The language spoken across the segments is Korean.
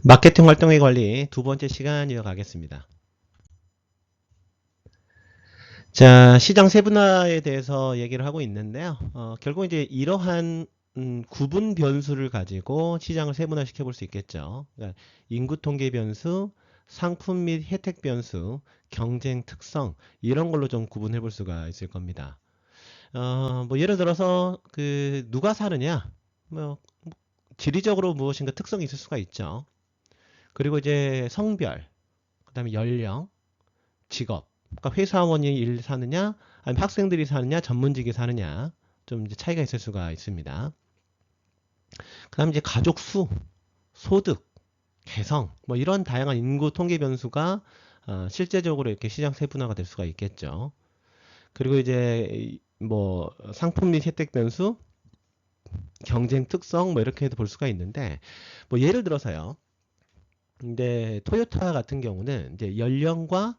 마케팅 활동의 관리 두 번째 시간 이어가겠습니다. 자, 시장 세분화에 대해서 얘기를 하고 있는데요. 결국 이제 이러한 구분 변수를 가지고 시장을 세분화 시켜볼 수 있겠죠. 그러니까 인구 통계 변수, 상품 및 혜택 변수, 경쟁 특성 이런 걸로 좀 구분해 볼 수가 있을 겁니다. 뭐 예를 들어서 누가 사느냐, 뭐 지리적으로 무엇인가 특성이 있을 수가 있죠. 그리고 이제 성별, 그다음에 연령, 직업. 그러니까 회사원이 일 사느냐, 아니면 학생들이 사느냐, 전문직이 사느냐, 좀 이제 차이가 있을 수가 있습니다. 그다음 이제 가족 수, 소득, 개성, 뭐 이런 다양한 인구 통계 변수가 실제적으로 이렇게 시장 세분화가 될 수가 있겠죠. 그리고 이제 뭐 상품 및 혜택 변수, 경쟁 특성 뭐 이렇게 해도 볼 수가 있는데, 뭐 예를 들어서요. 근데 토요타 같은 경우는 이제 연령과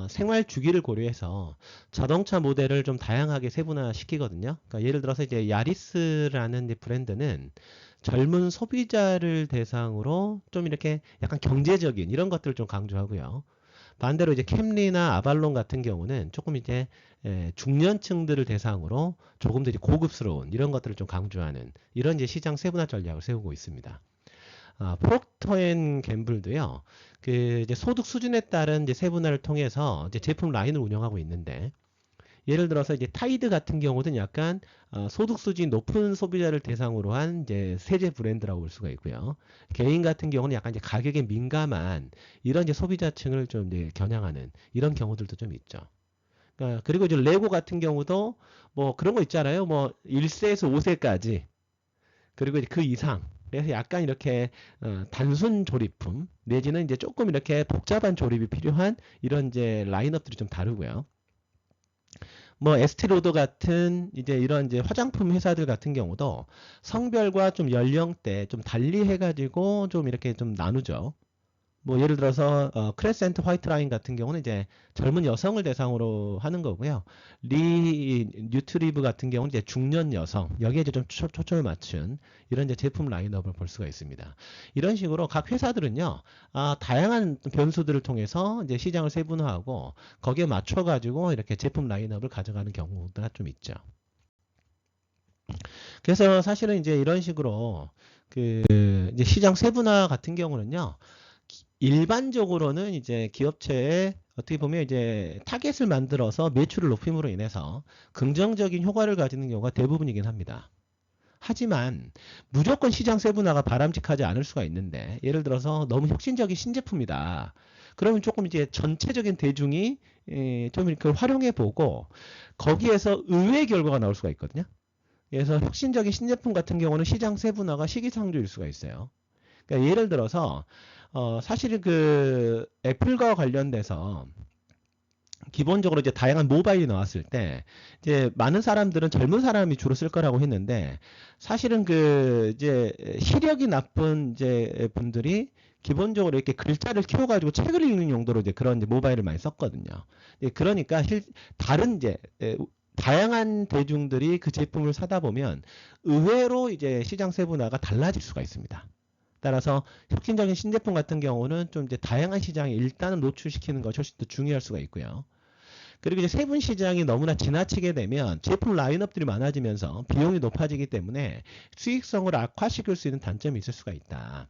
생활 주기를 고려해서 자동차 모델을 좀 다양하게 세분화 시키거든요. 그러니까 예를 들어서 이제 야리스라는 이제 브랜드는 젊은 소비자를 대상으로 좀 이렇게 약간 경제적인 이런 것들을 좀 강조하고요. 반대로 이제 캠리나 아발론 같은 경우는 조금 이제 중년층들을 대상으로 조금 더 이제 고급스러운 이런 것들을 좀 강조하는 이런 이제 시장 세분화 전략을 세우고 있습니다. 프록터 앤 갬블도요. 이제 소득 수준에 따른 이제 세분화를 통해서 이제 제품 라인을 운영하고 있는데, 예를 들어서 이제 타이드 같은 경우는 약간 소득 수준이 높은 소비자를 대상으로 한 이제 세제 브랜드라고 볼 수가 있고요. 개인 같은 경우는 약간 이제 가격에 민감한 이런 이제 소비자층을 좀 이제 겨냥하는 이런 경우들도 좀 있죠. 그리고 이제 레고 같은 경우도 뭐 그런 거 있잖아요. 뭐 1세에서 5세까지 그리고 이제 그 이상. 그래서 약간 이렇게 단순 조립품 내지는 이제 조금 이렇게 복잡한 조립이 필요한 이런 이제 라인업들이 좀 다르고요. 뭐 에스티로더 같은 이제 이런 이제 화장품 회사들 같은 경우도 성별과 좀 연령대 좀 달리 해가지고 좀 이렇게 좀 나누죠. 뭐 예를 들어서 크레센트 화이트라인 같은 경우는 이제 젊은 여성을 대상으로 하는 거고요. 리 뉴트리브 같은 경우는 이제 중년 여성 여기에 이제 좀 초점을 맞춘 이런 이제 제품 라인업을 볼 수가 있습니다. 이런 식으로 각 회사들은요, 다양한 변수들을 통해서 이제 시장을 세분화하고 거기에 맞춰 가지고 이렇게 제품 라인업을 가져가는 경우가 좀 있죠. 그래서 사실은 이제 이런 식으로 이제 시장 세분화 같은 경우는요. 일반적으로는 이제 기업체에 어떻게 보면 이제 타겟을 만들어서 매출을 높임으로 인해서 긍정적인 효과를 가지는 경우가 대부분이긴 합니다. 하지만 무조건 시장 세분화가 바람직하지 않을 수가 있는데, 예를 들어서 너무 혁신적인 신제품이다. 그러면 조금 이제 전체적인 대중이 좀 이렇게 활용해 보고 거기에서 의외의 결과가 나올 수가 있거든요. 그래서 혁신적인 신제품 같은 경우는 시장 세분화가 시기상조일 수가 있어요. 그러니까 예를 들어서 사실은 애플과 관련돼서 기본적으로 이제 다양한 모바일이 나왔을 때 이제 많은 사람들은 젊은 사람이 주로 쓸 거라고 했는데, 사실은 이제 시력이 나쁜 이제 분들이 기본적으로 이렇게 글자를 키워가지고 책을 읽는 용도로 이제 그런 이제 모바일을 많이 썼거든요. 그러니까 다른 이제 다양한 대중들이 그 제품을 사다 보면 의외로 이제 시장 세분화가 달라질 수가 있습니다. 따라서 혁신적인 신제품 같은 경우는 좀 이제 다양한 시장에 일단은 노출시키는 것이 훨씬 더 중요할 수가 있고요. 그리고 이제 세분 시장이 너무나 지나치게 되면 제품 라인업들이 많아지면서 비용이 높아지기 때문에 수익성을 악화시킬 수 있는 단점이 있을 수가 있다.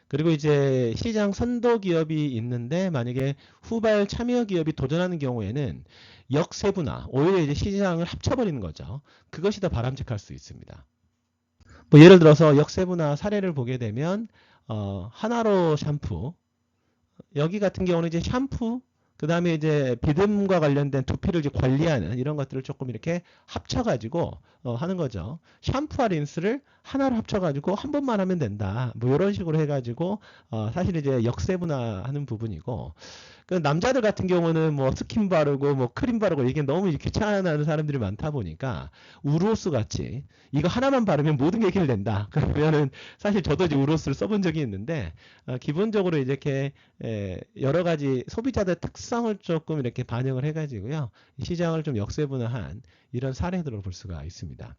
그리고 이제 시장 선도 기업이 있는데 만약에 후발 참여 기업이 도전하는 경우에는 역세분화, 오히려 이제 시장을 합쳐버리는 거죠. 그것이 더 바람직할 수 있습니다. 뭐 예를 들어서 역세분화 사례를 보게 되면 하나로 샴푸, 여기 같은 경우는 이제 샴푸, 그 다음에 이제 비듬과 관련된 두피를 이제 관리하는 이런 것들을 조금 이렇게 합쳐가지고 하는 거죠. 샴푸와 린스를 하나로 합쳐가지고 한 번만 하면 된다. 뭐 이런 식으로 해가지고 사실 이제 역세분화하는 부분이고, 남자들 같은 경우는 뭐 스킨 바르고 뭐 크림 바르고 이게 너무 귀찮아하는 사람들이 많다 보니까 우로스 같이 이거 하나만 바르면 모든 게 해결된다. 그러면은 사실 저도 이제 우로스를 써본 적이 있는데 기본적으로 이렇게 여러 가지 소비자들 특성을 조금 이렇게 반영을 해가지고요, 시장을 좀 역세분화한 이런 사례들을 볼 수가 있습니다.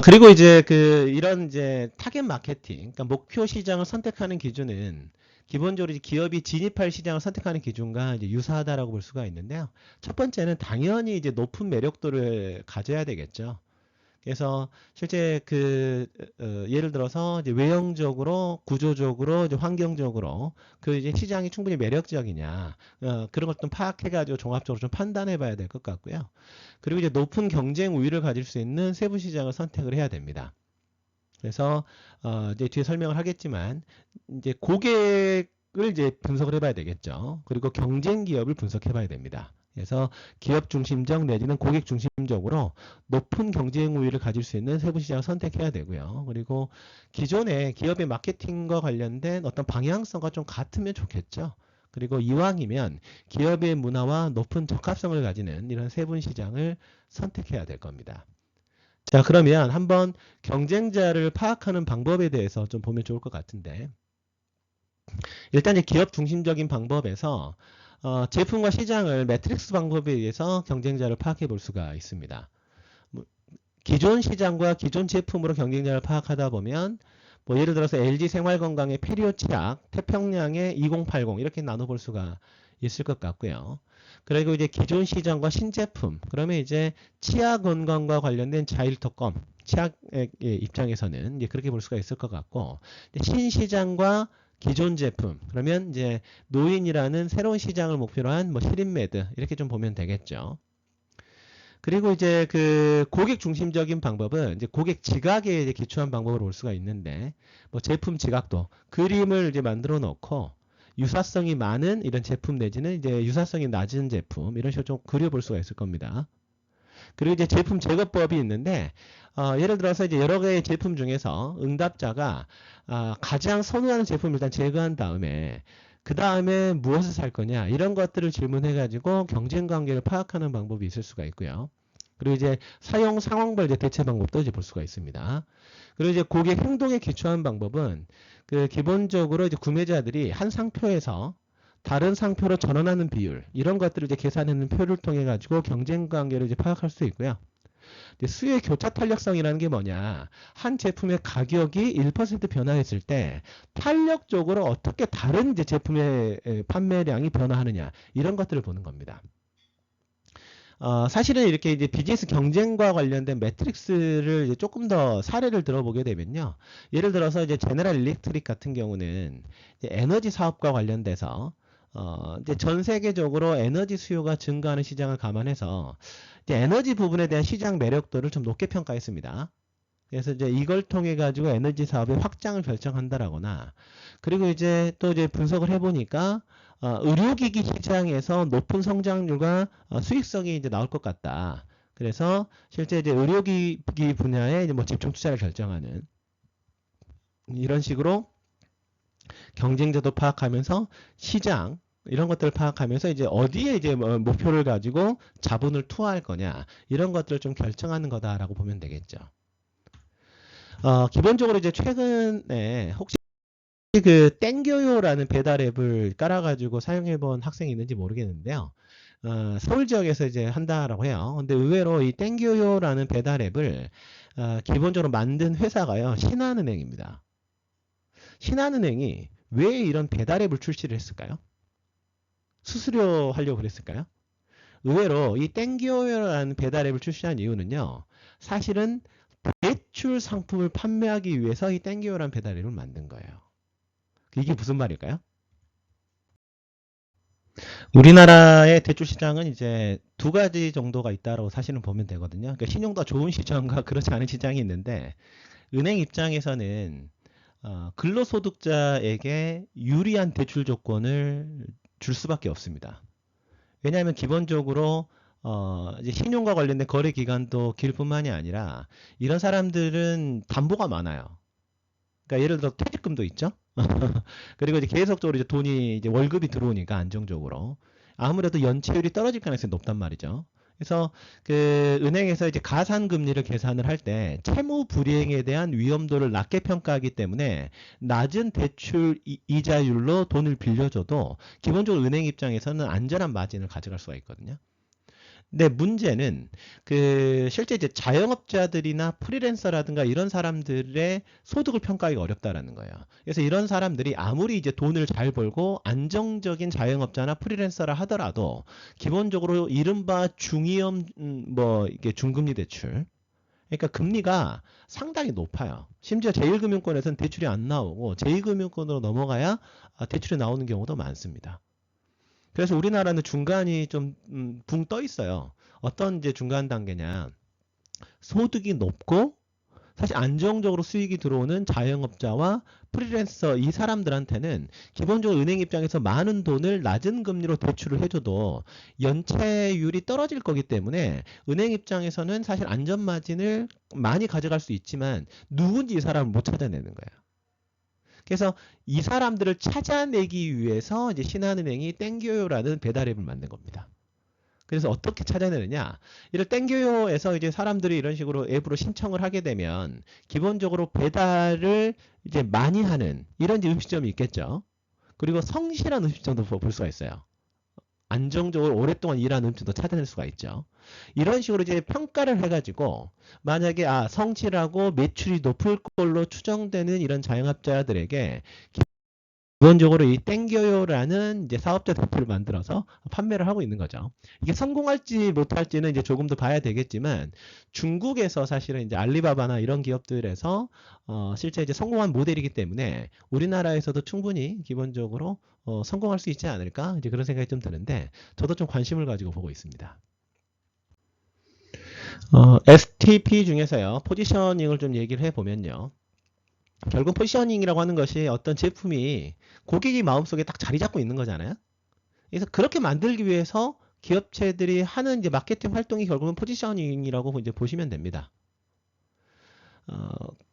그리고 이제 이런 이제 타겟 마케팅, 그러니까 목표 시장을 선택하는 기준은 기본적으로 이제 기업이 진입할 시장을 선택하는 기준과 이제 유사하다라고 볼 수가 있는데요. 첫 번째는 당연히 이제 높은 매력도를 가져야 되겠죠. 그래서 실제 예를 들어서 이제 외형적으로, 구조적으로, 이제 환경적으로 이제 시장이 충분히 매력적이냐, 그런 걸 좀 파악해가지고 종합적으로 좀 판단해 봐야 될 것 같고요. 그리고 이제 높은 경쟁 우위를 가질 수 있는 세부 시장을 선택을 해야 됩니다. 그래서 이제 뒤에 설명을 하겠지만 이제 고객을 이제 분석을 해봐야 되겠죠. 그리고 경쟁 기업을 분석해봐야 됩니다. 그래서 기업 중심적 내지는 고객 중심적으로 높은 경쟁 우위를 가질 수 있는 세부 시장을 선택해야 되고요. 그리고 기존의 기업의 마케팅과 관련된 어떤 방향성과 좀 같으면 좋겠죠. 그리고 이왕이면 기업의 문화와 높은 적합성을 가지는 이런 세분 시장을 선택해야 될 겁니다. 자, 그러면 한번 경쟁자를 파악하는 방법에 대해서 좀 보면 좋을 것 같은데, 일단 이제 기업 중심적인 방법에서 제품과 시장을 매트릭스 방법에 의해서 경쟁자를 파악해 볼 수가 있습니다. 뭐, 기존 시장과 기존 제품으로 경쟁자를 파악하다 보면 뭐 예를 들어서 LG 생활건강의 페리오 치약, 태평양의 2080 이렇게 나눠볼 수가 있을 것 같고요. 그리고 이제 기존 시장과 신제품, 그러면 이제 치아 건강과 관련된 자일특검, 치약의 입장에서는 이제 그렇게 볼 수가 있을 것 같고, 신시장과 기존 제품, 그러면 이제 노인이라는 새로운 시장을 목표로 한 뭐 시린매드 이렇게 좀 보면 되겠죠. 그리고 이제 고객 중심적인 방법은 이제 고객 지각에 이제 기초한 방법으로 볼 수가 있는데, 뭐 제품 지각도 그림을 이제 만들어 놓고 유사성이 많은 이런 제품 내지는 이제 유사성이 낮은 제품 이런 식으로 좀 그려볼 수가 있을 겁니다. 그리고 이제 제품 제거법이 있는데, 예를 들어서 이제 여러 개의 제품 중에서 응답자가 가장 선호하는 제품을 일단 제거한 다음에 그 다음에 무엇을 살 거냐 이런 것들을 질문해가지고 경쟁 관계를 파악하는 방법이 있을 수가 있고요. 그리고 이제 사용 상황별 이제 대체 방법도 이제 볼 수가 있습니다. 그리고 이제 고객 행동에 기초한 방법은 기본적으로 이제 구매자들이 한 상표에서 다른 상표로 전환하는 비율 이런 것들을 이제 계산하는 표를 통해 가지고 경쟁 관계를 이제 파악할 수 있고요. 수요의 교차 탄력성이라는 게 뭐냐? 한 제품의 가격이 1% 변화했을 때 탄력적으로 어떻게 다른 이제 제품의 판매량이 변화하느냐 이런 것들을 보는 겁니다. 사실은 이렇게 이제 비즈니스 경쟁과 관련된 매트릭스를 이제 조금 더 사례를 들어보게 되면요. 예를 들어서 이제 제너럴 일렉트릭 같은 경우는 이제 에너지 사업과 관련돼서 이제 전 세계적으로 에너지 수요가 증가하는 시장을 감안해서 이제 에너지 부분에 대한 시장 매력도를 좀 높게 평가했습니다. 그래서 이제 이걸 통해 가지고 에너지 사업의 확장을 결정한다라거나, 그리고 이제 또 이제 분석을 해보니까 의료기기 시장에서 높은 성장률과 수익성이 이제 나올 것 같다. 그래서 실제 이제 의료기기 분야에 이제 뭐 집중 투자를 결정하는 이런 식으로 경쟁자도 파악하면서 시장 이런 것들을 파악하면서 이제 어디에 이제 목표를 가지고 자본을 투하할 거냐 이런 것들을 좀 결정하는 거다라고 보면 되겠죠. 기본적으로 이제 최근에 혹시 땡겨요라는 배달 앱을 깔아가지고 사용해본 학생이 있는지 모르겠는데요. 서울 지역에서 이제 한다라고 해요. 근데 의외로 이 땡겨요라는 배달 앱을 기본적으로 만든 회사가요, 신한은행입니다. 신한은행이 왜 이런 배달 앱을 출시를 했을까요? 수수료 하려고 그랬을까요? 의외로 이 땡겨요라는 배달 앱을 출시한 이유는요, 사실은 대출 상품을 판매하기 위해서 이 땡겨요라는 배달 앱을 만든 거예요. 이게 무슨 말일까요? 우리나라의 대출 시장은 이제 두 가지 정도가 있다고 사실은 보면 되거든요. 그러니까 신용도가 좋은 시장과 그렇지 않은 시장이 있는데, 은행 입장에서는 근로소득자에게 유리한 대출 조건을 줄 수밖에 없습니다. 왜냐하면 기본적으로 이제 신용과 관련된 거래 기간도 길 뿐만이 아니라 이런 사람들은 담보가 많아요. 그러니까 예를 들어 퇴직금도 있죠. 그리고 이제 계속적으로 이제 돈이 이제 월급이 들어오니까 안정적으로 아무래도 연체율이 떨어질 가능성이 높단 말이죠. 그래서 은행에서 이제 가산금리를 계산을 할 때 채무 불이행에 대한 위험도를 낮게 평가하기 때문에 낮은 대출 이자율로 돈을 빌려줘도 기본적으로 은행 입장에서는 안전한 마진을 가져갈 수가 있거든요. 근데 문제는 실제 이제 자영업자들이나 프리랜서라든가 이런 사람들의 소득을 평가하기가 어렵다라는 거예요. 그래서 이런 사람들이 아무리 이제 돈을 잘 벌고 안정적인 자영업자나 프리랜서라 하더라도 기본적으로 이른바 중위험 뭐 이게 중금리 대출, 그러니까 금리가 상당히 높아요. 심지어 제1금융권에서는 대출이 안 나오고 제2금융권으로 넘어가야 대출이 나오는 경우도 많습니다. 그래서 우리나라는 중간이 좀 붕 떠 있어요. 어떤 이제 중간 단계냐. 소득이 높고 사실 안정적으로 수익이 들어오는 자영업자와 프리랜서 이 사람들한테는 기본적으로 은행 입장에서 많은 돈을 낮은 금리로 대출을 해줘도 연체율이 떨어질 거기 때문에 은행 입장에서는 사실 안전 마진을 많이 가져갈 수 있지만 누군지 이 사람을 못 찾아내는 거예요. 그래서 이 사람들을 찾아내기 위해서 이제 신한은행이 땡겨요라는 배달 앱을 만든 겁니다. 그래서 어떻게 찾아내느냐? 이를 땡겨요에서 이제 사람들이 이런 식으로 앱으로 신청을 하게 되면 기본적으로 배달을 이제 많이 하는 이런 이제 음식점이 있겠죠. 그리고 성실한 음식점도 볼 수가 있어요. 안정적으로 오랫동안 일하는 음식도 찾아낼 수가 있죠. 이런 식으로 이제 평가를 해가지고 만약에 성실하고 매출이 높을 걸로 추정되는 이런 자영업자들에게 기본적으로 이 땡겨요라는 이제 사업자 대표를 만들어서 판매를 하고 있는 거죠. 이게 성공할지 못할지는 이제 조금 더 봐야 되겠지만 중국에서 사실은 이제 알리바바나 이런 기업들에서 실제 이제 성공한 모델이기 때문에 우리나라에서도 충분히 기본적으로 성공할 수 있지 않을까 이제 그런 생각이 좀 드는데 저도 좀 관심을 가지고 보고 있습니다. STP 중에서요 포지셔닝을 좀 얘기를 해보면요. 결국 포지셔닝이라고 하는 것이 어떤 제품이 고객의 마음속에 딱 자리 잡고 있는 거잖아요. 그래서 그렇게 만들기 위해서 기업체들이 하는 이제 마케팅 활동이 결국은 포지셔닝이라고 이제 보시면 됩니다.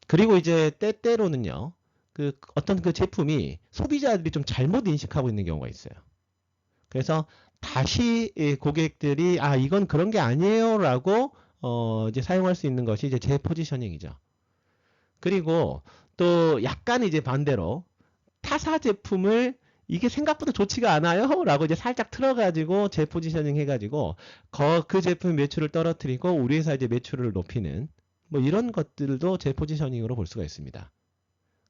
그리고 이제 때때로는요, 어떤 그 제품이 소비자들이 좀 잘못 인식하고 있는 경우가 있어요. 그래서 다시 고객들이 이건 그런 게 아니에요라고 이제 사용할 수 있는 것이 이제 재포지셔닝이죠. 그리고 또 약간 이제 반대로 타사 제품을 이게 생각보다 좋지가 않아요 라고 이제 살짝 틀어가지고 재포지셔닝 해가지고 그 제품 매출을 떨어뜨리고 우리 회사 이제 매출을 높이는 뭐 이런 것들도 재포지셔닝으로 볼 수가 있습니다.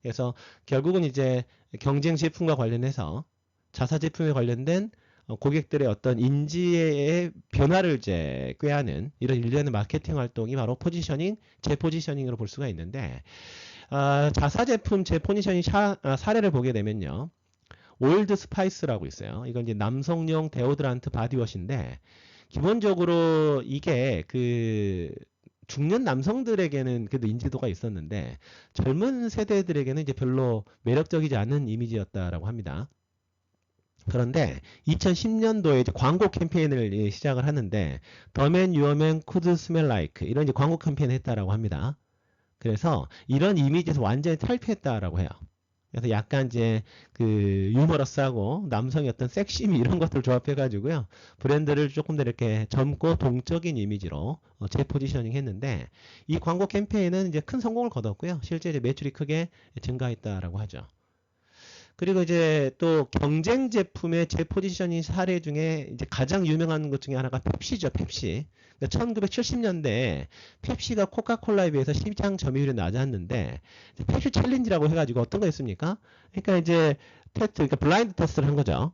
그래서 결국은 이제 경쟁 제품과 관련해서 자사 제품에 관련된 고객들의 어떤 인지의 변화를 이제 꾀하는 이런 일련의 마케팅 활동이 바로 포지셔닝, 재포지셔닝으로 볼 수가 있는데 자사 제품 재포지셔닝 사례를 보게 되면요. 올드 스파이스라고 있어요. 이건 이제 남성용 데오드란트 바디워시인데 기본적으로 이게 중년 남성들에게는 그래도 인지도가 있었는데 젊은 세대들에게는 이제 별로 매력적이지 않은 이미지였다라고 합니다. 그런데 2010년도에 이제 광고 캠페인을 시작을 하는데 The Man Your Man Could Smell Like 이런 이제 광고 캠페인을 했다라고 합니다. 그래서 이런 이미지에서 완전히 탈피했다라고 해요. 그래서 약간 이제 유머러스하고 남성의 어떤 섹시미 이런 것들을 조합해가지고요. 브랜드를 조금 더 이렇게 젊고 동적인 이미지로 재포지셔닝 했는데 이 광고 캠페인은 이제 큰 성공을 거뒀고요. 실제 이제 매출이 크게 증가했다라고 하죠. 그리고 이제 또 경쟁 제품의 재포지셔닝 사례 중에 이제 가장 유명한 것 중에 하나가 펩시죠, 펩시. 1970년대에 펩시가 코카콜라에 비해서 시장 점유율이 낮았는데 펩시 챌린지라고 해가지고 어떤 거 있습니까? 그러니까 이제 그러니까 블라인드 테스트를 한 거죠.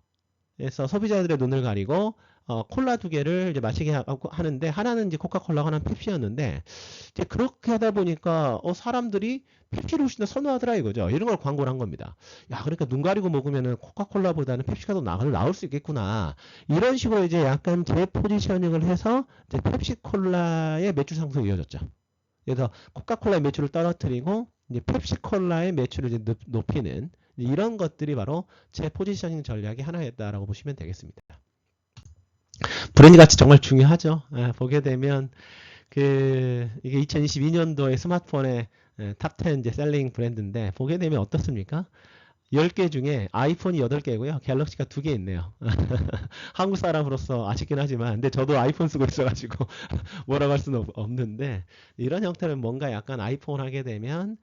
그래서 소비자들의 눈을 가리고 콜라 두 개를 이제 마시게 하는데 하나는 이제 코카콜라고 하나는 펩시였는데 이제 그렇게 하다 보니까 사람들이 펩시를 훨씬 더 선호하더라 이거죠. 이런 걸 광고를 한 겁니다. 야, 그러니까 눈 가리고 먹으면은 코카콜라보다는 펩시가 더 나을 수 있겠구나. 이런 식으로 이제 약간 재포지셔닝을 해서 이제 펩시콜라의 매출 상승이 이어졌죠. 그래서 코카콜라의 매출을 떨어뜨리고 이제 펩시콜라의 매출을 이제 높이는 이런 것들이 바로 재포지셔닝 전략의 하나였다라고 보시면 되겠습니다. 브랜드 가치 정말 중요하죠. 보게 되면 이게 2022년도에 스마트폰의 탑10 이제 셀링 브랜드인데 보게 되면 어떻습니까? 10개 중에 아이폰이 8개고요. 갤럭시가 2개 있네요. 한국 사람으로서 아쉽긴 하지만 근데 저도 아이폰 쓰고 있어가지고 뭐라고 할 수는 없는데 이런 형태는 뭔가 약간 아이폰 하게 되면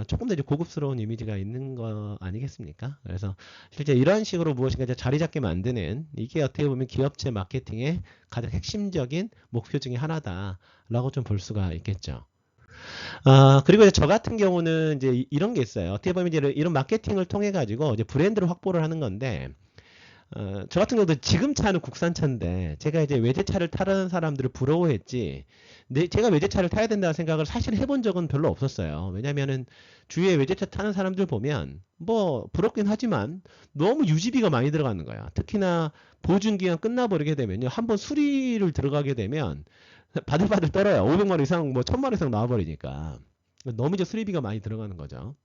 조금 더 이제 고급스러운 이미지가 있는 거 아니겠습니까? 그래서 실제 이런 식으로 무엇인가 이제 자리 잡게 만드는 이게 어떻게 보면 기업체 마케팅의 가장 핵심적인 목표 중에 하나다라고 좀 볼 수가 있겠죠. 그리고 이제 저 같은 경우는 이제 이런 게 있어요. 어떻게 보면 이제 이런 마케팅을 통해 가지고 이제 브랜드를 확보를 하는 건데, 저 같은 경우도 지금 차는 국산차인데, 제가 이제 외제차를 타는 사람들을 부러워했지, 제가 외제차를 타야 된다는 생각을 사실 해본 적은 별로 없었어요. 왜냐면은, 주위에 외제차 타는 사람들 보면, 뭐, 부럽긴 하지만, 너무 유지비가 많이 들어가는 거야. 특히나, 보증기간 끝나버리게 되면요. 한번 수리를 들어가게 되면, 바들바들 떨어요. 500만 원 이상, 뭐, 1000만 원 이상 나와버리니까. 너무 이제 수리비가 많이 들어가는 거죠.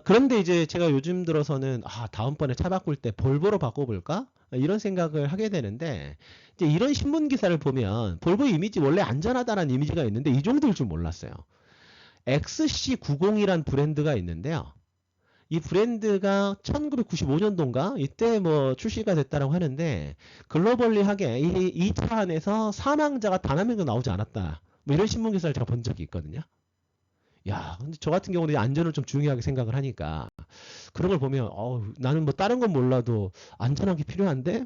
그런데 이제 제가 요즘 들어서는 다음번에 차 바꿀 때 볼보로 바꿔볼까? 이런 생각을 하게 되는데 이제 이런 신문 기사를 보면 볼보 이미지 원래 안전하다는 이미지가 있는데 이 정도일 줄 몰랐어요. XC90이란 브랜드가 있는데요. 이 브랜드가 1995년도인가 이때 뭐 출시가 됐다라고 하는데 글로벌리하게 이 차 안에서 사망자가 단 한 명도 나오지 않았다. 뭐 이런 신문 기사를 제가 본 적이 있거든요. 야, 근데 저 같은 경우는 안전을 좀 중요하게 생각을 하니까 그런 걸 보면 나는 뭐 다른 건 몰라도 안전한 게 필요한데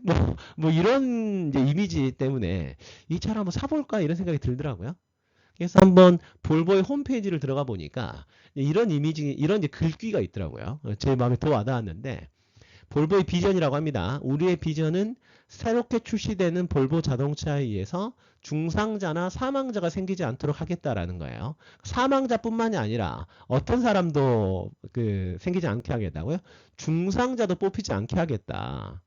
뭐 이런 이제 이미지 때문에 이 차를 한번 사볼까 이런 생각이 들더라고요. 그래서 한번 볼보의 홈페이지를 들어가 보니까 이런 이미지 이런 이제 글귀가 있더라고요. 제 마음에 더 와닿았는데 볼보의 비전이라고 합니다. 우리의 비전은 새롭게 출시되는 볼보 자동차에 의해서 중상자나 사망자가 생기지 않도록 하겠다라는 거예요. 사망자뿐만이 아니라 어떤 사람도 생기지 않게 하겠다고요? 중상자도 뽑히지 않게 하겠다.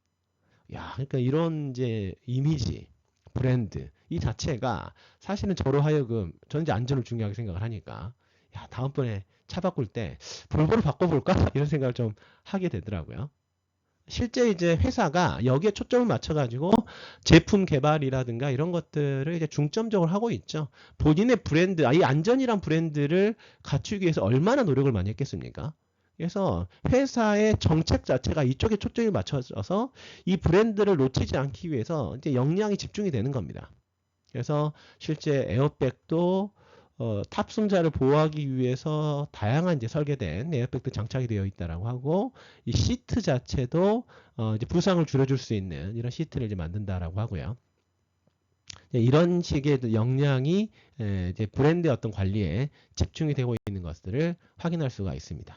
야, 그러니까 이런 이제 이미지, 브랜드 이 자체가 사실은 저로 하여금 저는 이제 안전을 중요하게 생각을 하니까 야, 다음번에 차 바꿀 때 볼보로 바꿔볼까? 이런 생각을 좀 하게 되더라고요. 실제 이제 회사가 여기에 초점을 맞춰가지고 제품 개발이라든가 이런 것들을 이제 중점적으로 하고 있죠. 본인의 브랜드, 이 안전이란 브랜드를 갖추기 위해서 얼마나 노력을 많이 했겠습니까? 그래서 회사의 정책 자체가 이쪽에 초점이 맞춰져서 이 브랜드를 놓치지 않기 위해서 이제 역량이 집중이 되는 겁니다. 그래서 실제 에어백도 탑승자를 보호하기 위해서 다양한 이제 설계된 에어백도 장착이 되어 있다라고 하고 이 시트 자체도 이제 부상을 줄여줄 수 있는 이런 시트를 이제 만든다라고 하고요. 이런 식의 역량이 이제 브랜드의 어떤 관리에 집중이 되고 있는 것들을 확인할 수가 있습니다.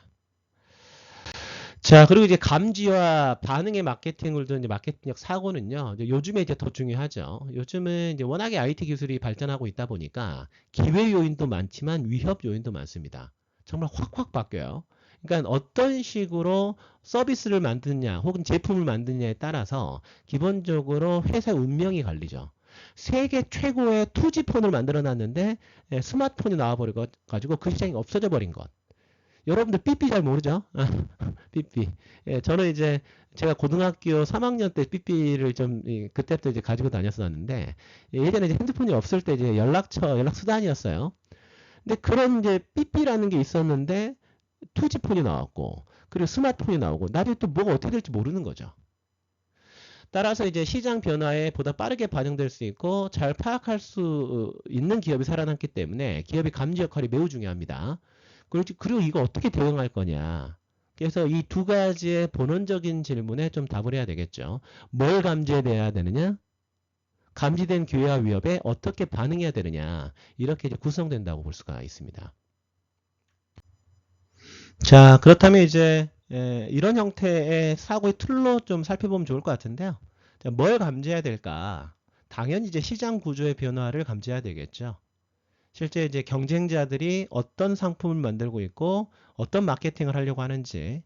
자, 그리고 이제 감지와 반응의 마케팅을 둔 마케팅력 사고는요, 요즘에 이제 더 중요하죠. 요즘은 이제 워낙에 IT 기술이 발전하고 있다 보니까 기회 요인도 많지만 위협 요인도 많습니다. 정말 확확 바뀌어요. 그러니까 어떤 식으로 서비스를 만드냐 혹은 제품을 만드냐에 따라서 기본적으로 회사의 운명이 갈리죠. 세계 최고의 투지폰을 만들어 놨는데 스마트폰이 나와버려 가지고 그 시장이 없어져 버린 것. 여러분들 삐삐 잘 모르죠? 삐삐. 예, 저는 이제 제가 고등학교 3학년 때 삐삐를 좀 그때부터 이제 가지고 다녔었는데 예전에 이제 핸드폰이 없을 때 이제 연락 수단이었어요. 근데 그런 이제 삐삐라는 게 있었는데 투지폰이 나왔고 그리고 스마트폰이 나오고 나중에 또 뭐가 어떻게 될지 모르는 거죠. 따라서 이제 시장 변화에 보다 빠르게 반영될 수 있고 잘 파악할 수 있는 기업이 살아남기 때문에 기업의 감지 역할이 매우 중요합니다. 그리고 이거 어떻게 대응할 거냐. 그래서 이 두 가지의 본원적인 질문에 좀 답을 해야 되겠죠. 뭘 감지해야 되느냐? 감지된 기회와 위협에 어떻게 반응해야 되느냐. 이렇게 이제 구성된다고 볼 수가 있습니다. 자, 그렇다면 이제 이런 형태의 사고의 틀로 좀 살펴보면 좋을 것 같은데요. 자, 뭘 감지해야 될까? 당연히 이제 시장 구조의 변화를 감지해야 되겠죠. 실제 이제 경쟁자들이 어떤 상품을 만들고 있고 어떤 마케팅을 하려고 하는지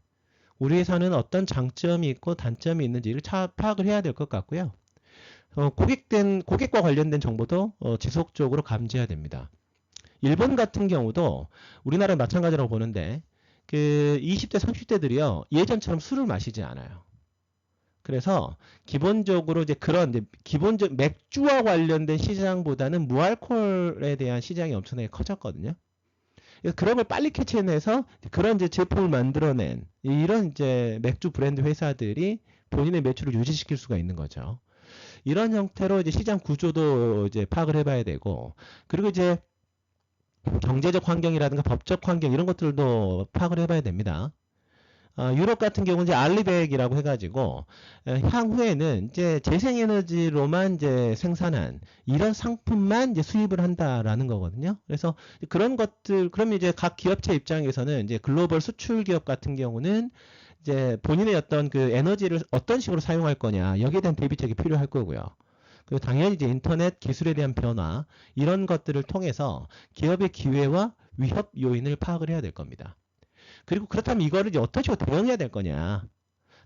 우리 회사는 어떤 장점이 있고 단점이 있는지를 파악을 해야 될 것 같고요. 고객과 관련된 정보도 지속적으로 감지해야 됩니다. 일본 같은 경우도 우리나라랑 마찬가지라고 보는데 그 20대 30대들이요 예전처럼 술을 마시지 않아요. 그래서 기본적으로 이제 그런 이제 기본적 맥주와 관련된 시장보다는 무알콜에 대한 시장이 엄청나게 커졌거든요. 그래서 그런 걸 빨리 캐치해내서 그런 이제 제품을 만들어낸 이런 이제 맥주 브랜드 회사들이 본인의 매출을 유지시킬 수가 있는 거죠. 이런 형태로 이제 시장 구조도 이제 파악을 해봐야 되고, 그리고 이제 경제적 환경이라든가 법적 환경 이런 것들도 파악을 해봐야 됩니다. 유럽 같은 경우는 이제 알리백이라고 해가지고 향후에는 이제 재생에너지로만 이제 생산한 이런 상품만 이제 수입을 한다라는 거거든요. 그래서 그런 것들 그러면 이제 각 기업체 입장에서는 이제 글로벌 수출 기업 같은 경우는 이제 본인의 어떤 그 에너지를 어떤 식으로 사용할 거냐 여기에 대한 대비책이 필요할 거고요. 그리고 당연히 이제 인터넷 기술에 대한 변화 이런 것들을 통해서 기업의 기회와 위협 요인을 파악을 해야 될 겁니다. 그리고 그렇다면 이거를 이제 어떤 식으로 대응해야 될 거냐.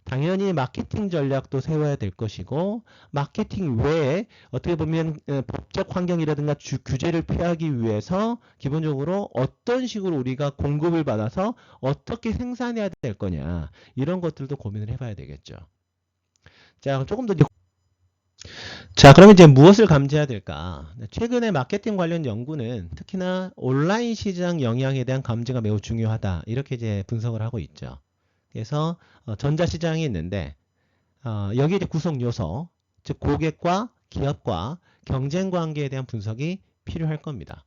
당연히 마케팅 전략도 세워야 될 것이고 마케팅 외에 어떻게 보면 법적 환경이라든가 규제를 피하기 위해서 기본적으로 어떤 식으로 우리가 공급을 받아서 어떻게 생산해야 될 거냐 이런 것들도 고민을 해봐야 되겠죠. 자, 조금 더 자, 그러면 이제 무엇을 감지해야 될까? 최근에 마케팅 관련 연구는 특히나 온라인 시장 영향에 대한 감지가 매우 중요하다. 이렇게 이제 분석을 하고 있죠. 그래서 전자시장이 있는데 여기 이제 구성 요소, 즉 고객과 기업과 경쟁 관계에 대한 분석이 필요할 겁니다.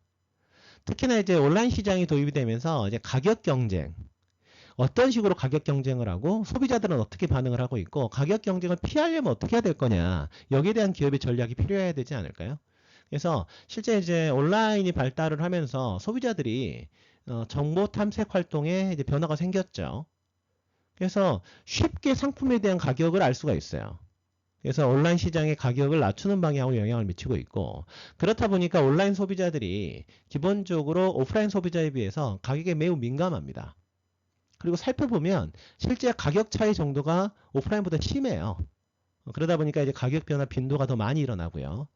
특히나 이제 온라인 시장이 도입이 되면서 이제 가격 경쟁, 어떤 식으로 가격 경쟁을 하고 소비자들은 어떻게 반응을 하고 있고 가격 경쟁을 피하려면 어떻게 해야 될 거냐 여기에 대한 기업의 전략이 필요해야 되지 않을까요? 그래서 실제 이제 온라인이 발달을 하면서 소비자들이 정보 탐색 활동에 이제 변화가 생겼죠. 그래서 쉽게 상품에 대한 가격을 알 수가 있어요. 그래서 온라인 시장의 가격을 낮추는 방향으로 영향을 미치고 있고 그렇다 보니까 온라인 소비자들이 기본적으로 오프라인 소비자에 비해서 가격에 매우 민감합니다. 그리고 살펴보면 실제 가격 차이 정도가 오프라인보다 심해요. 그러다 보니까 이제 가격 변화 빈도가 더 많이 일어나고요.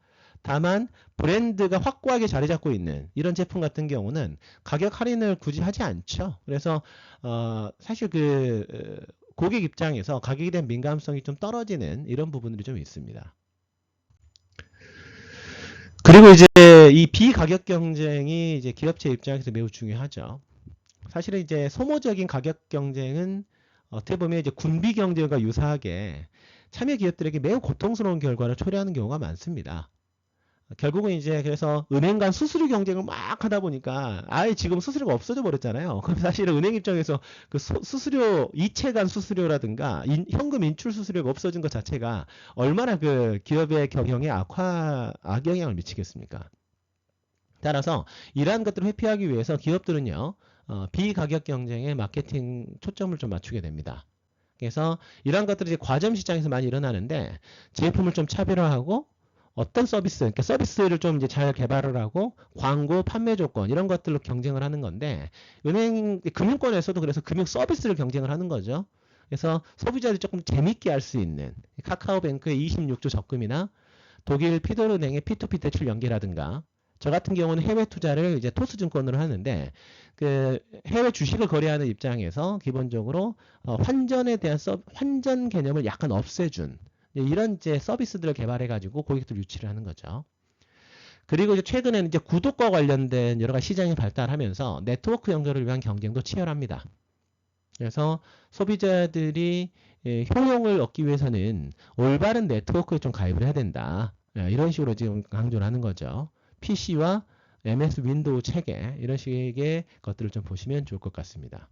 다만 브랜드가 확고하게 자리 잡고 있는 이런 제품 같은 경우는 가격 할인을 굳이 하지 않죠. 그래서 사실 그 고객 입장에서 가격에 대한 민감성이 좀 떨어지는 이런 부분들이 좀 있습니다. 그리고 이제 이 비가격 경쟁이 이제 기업체 입장에서 매우 중요하죠. 사실은 이제 소모적인 가격 경쟁은 어떻게 보면 이제 군비 경쟁과 유사하게 참여 기업들에게 매우 고통스러운 결과를 초래하는 경우가 많습니다. 결국은 이제 그래서 은행 간 수수료 경쟁을 막 하다 보니까 아예 지금 수수료가 없어져 버렸잖아요. 그럼 사실은 은행 입장에서 그 수수료 이체 간 수수료라든가 현금 인출 수수료가 없어진 것 자체가 얼마나 그 기업의 경영에 악영향을 미치겠습니까? 따라서 이러한 것들을 회피하기 위해서 기업들은요. 비가격 경쟁에 마케팅 초점을 좀 맞추게 됩니다. 그래서 이러한 것들이 이제 과점 시장에서 많이 일어나는데 제품을 좀 차별화하고 어떤 서비스, 그러니까 서비스를 좀 이제 잘 개발을 하고 광고, 판매 조건 이런 것들로 경쟁을 하는 건데 금융권에서도 그래서 금융 서비스를 경쟁을 하는 거죠. 그래서 소비자들이 조금 재밌게 할 수 있는 카카오뱅크의 26조 적금이나 독일 피도르은행의 P2P 대출 연계라든가 저 같은 경우는 해외 투자를 이제 토스증권으로 하는데 그 해외 주식을 거래하는 입장에서 기본적으로 환전에 대한 환전 개념을 약간 없애준 이런 이제 서비스들을 개발해 가지고 고객들 유치를 하는 거죠. 그리고 이제 최근에는 이제 구독과 관련된 여러 가지 시장이 발달하면서 네트워크 연결을 위한 경쟁도 치열합니다. 그래서 소비자들이 효용을 얻기 위해서는 올바른 네트워크에 좀 가입을 해야 된다. 이런 식으로 지금 강조를 하는 거죠. PC와 MS 윈도우 체계 이런 식의 것들을 좀 보시면 좋을 것 같습니다.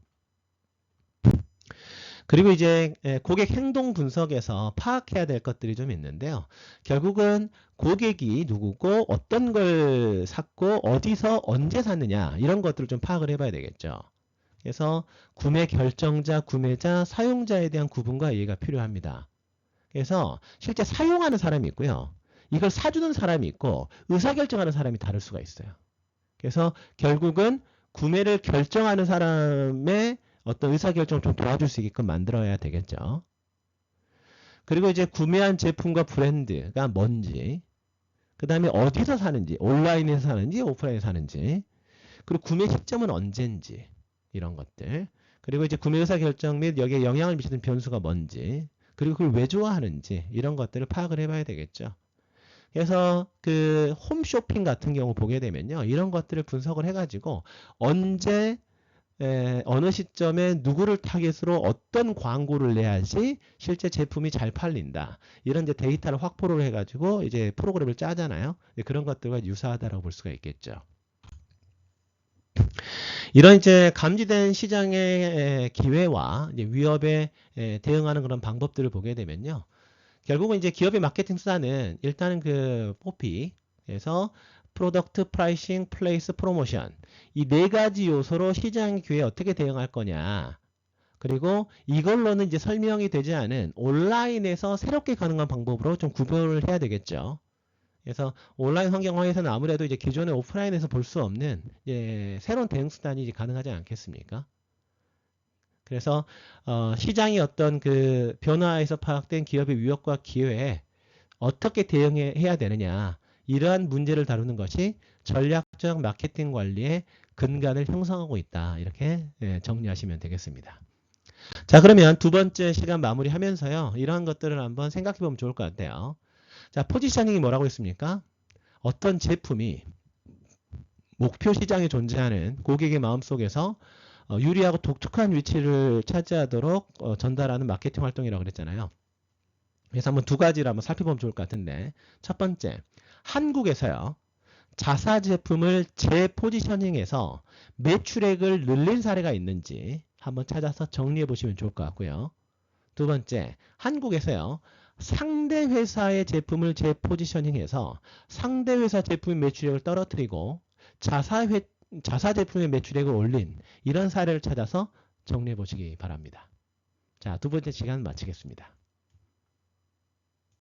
그리고 이제 고객 행동 분석에서 파악해야 될 것들이 좀 있는데요. 결국은 고객이 누구고 어떤 걸 샀고 어디서 언제 샀느냐 이런 것들을 좀 파악을 해봐야 되겠죠. 그래서 구매 결정자, 구매자, 사용자에 대한 구분과 이해가 필요합니다. 그래서 실제 사용하는 사람이 있고요. 이걸 사주는 사람이 있고 의사결정하는 사람이 다를 수가 있어요. 그래서 결국은 구매를 결정하는 사람의 어떤 의사결정을 좀 도와줄 수 있게끔 만들어야 되겠죠. 그리고 이제 구매한 제품과 브랜드가 뭔지, 그 다음에 어디서 사는지, 온라인에서 사는지, 오프라인에서 사는지, 그리고 구매 시점은 언제인지, 이런 것들. 그리고 이제 구매 의사결정 및 여기에 영향을 미치는 변수가 뭔지, 그리고 그걸 왜 좋아하는지, 이런 것들을 파악을 해봐야 되겠죠. 그래서 그 홈쇼핑 같은 경우 보게 되면요. 이런 것들을 분석을 해가지고 언제 어느 시점에 누구를 타겟으로 어떤 광고를 내야지 실제 제품이 잘 팔린다. 이런 이제 데이터를 확보를 해가지고 이제 프로그램을 짜잖아요. 그런 것들과 유사하다라고 볼 수가 있겠죠. 이런 이제 감지된 시장의 기회와 이제 위협에 대응하는 그런 방법들을 보게 되면요. 결국은 이제 기업의 마케팅 수단은 일단은 그 포피에서 프로덕트, 프라이싱, 플레이스, 프로모션 이 네 가지 요소로 시장 기회에 어떻게 대응할 거냐. 그리고 이걸로는 이제 설명이 되지 않은 온라인에서 새롭게 가능한 방법으로 좀 구별을 해야 되겠죠. 그래서 온라인 환경화에서는 아무래도 이제 기존의 오프라인에서 볼 수 없는 새로운 대응 수단이 이제 가능하지 않겠습니까? 그래서 시장이 어떤 그 변화에서 파악된 기업의 위협과 기회에 어떻게 대응해야 되느냐 이러한 문제를 다루는 것이 전략적 마케팅 관리의 근간을 형성하고 있다. 이렇게 정리하시면 되겠습니다. 자, 그러면 두 번째 시간 마무리하면서요. 이러한 것들을 한번 생각해 보면 좋을 것 같아요. 자, 포지셔닝이 뭐라고 했습니까? 어떤 제품이 목표 시장에 존재하는 고객의 마음속에서 유리하고 독특한 위치를 차지하도록 전달하는 마케팅 활동이라고 그랬잖아요. 그래서 한번 두 가지를 한번 살펴보면 좋을 것 같은데, 첫 번째, 한국에서요. 자사 제품을 재포지셔닝해서 매출액을 늘린 사례가 있는지 한번 찾아서 정리해 보시면 좋을 것 같고요. 두 번째, 한국에서요. 상대 회사의 제품을 재포지셔닝해서 상대 회사 제품의 매출액을 떨어뜨리고 자사 제품의 매출액을 올린 이런 사례를 찾아서 정리해 보시기 바랍니다. 자, 두 번째 시간 마치겠습니다.